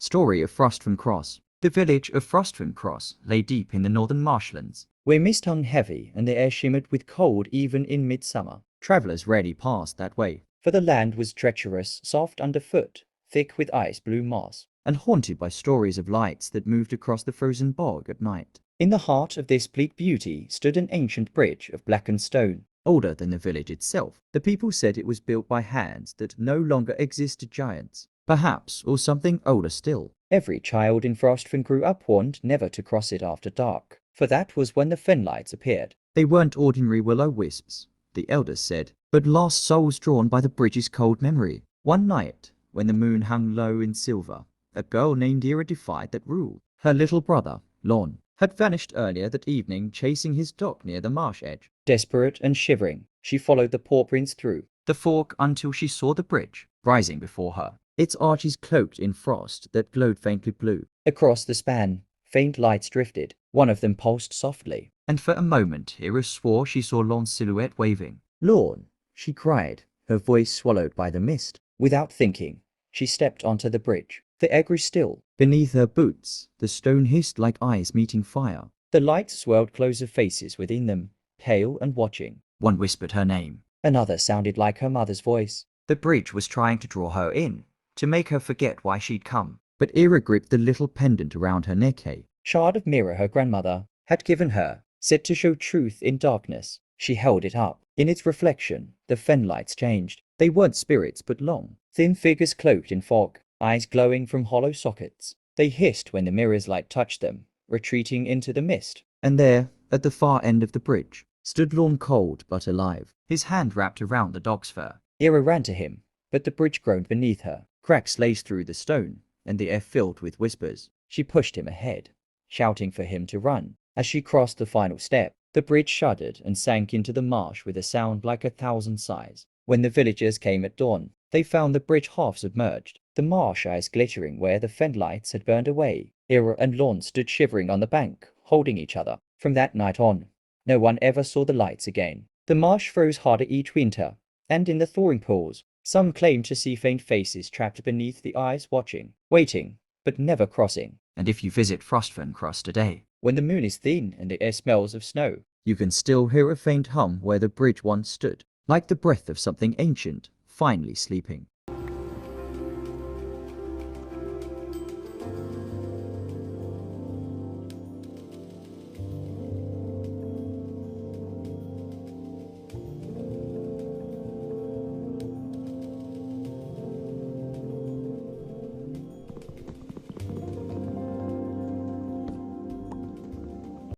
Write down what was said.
Story of Frostfern Cross. The village of Frostfern Cross lay deep in the northern marshlands, where mist hung heavy and the air shimmered with cold even in midsummer. Travellers rarely passed that way, for the land was treacherous, soft underfoot, thick with ice-blue moss, and haunted by stories of lights that moved across the frozen bog at night. In the heart of this bleak beauty stood an ancient bridge of blackened stone, older than the village itself. The people said it was built by hands that no longer existed, giants, perhaps, or something older still. Every child in Frostfern grew up warned never to cross it after dark, for that was when the Fenlights appeared. They weren't ordinary will-o'-wisps, the elders said, but lost souls drawn by the bridge's cold memory. One night, when the moon hung low in silver, a girl named Ira defied that rule. Her little brother, Lorn, had vanished earlier that evening, chasing his dog near the marsh edge. Desperate and shivering, she followed the paw prints through the fork until she saw the bridge rising before her, its arches cloaked in frost that glowed faintly blue. Across the span, faint lights drifted. One of them pulsed softly, and for a moment Ira swore she saw Lorn's silhouette waving. "Lorn!" she cried, her voice swallowed by the mist. Without thinking, she stepped onto the bridge. The air grew still. Beneath her boots, the stone hissed like eyes meeting fire. The lights swirled closer, faces within them, pale and watching. One whispered her name. Another sounded like her mother's voice. The bridge was trying to draw her in, to make her forget why she'd come. But Ira gripped the little pendant around her neck, a shard of mirror her grandmother had given her, set to show truth in darkness. She held it up. In its reflection, the Fenlights changed. They weren't spirits, but long, thin figures cloaked in fog, eyes glowing from hollow sockets. They hissed when the mirror's light touched them, retreating into the mist. And there, at the far end of the bridge, stood Lorn, cold but alive, his hand wrapped around the dog's fur. Ira ran to him, but the bridge groaned beneath her. Cracks laced through the stone, and the air filled with whispers. She pushed him ahead, shouting for him to run. As she crossed the final step, the bridge shuddered and sank into the marsh with a sound like 1,000 sighs. When the villagers came at dawn, they found the bridge half submerged, the marsh ice glittering where the Fenlights had burned away. Ira and Lorn stood shivering on the bank, holding each other. From that night on, no one ever saw the lights again. The marsh froze harder each winter, and in the thawing pools, some claimed to see faint faces trapped beneath the ice, watching, waiting, but never crossing. And if you visit Frostfern Cross today, when the moon is thin and the air smells of snow, you can still hear a faint hum where the bridge once stood, like the breath of something ancient, finally sleeping.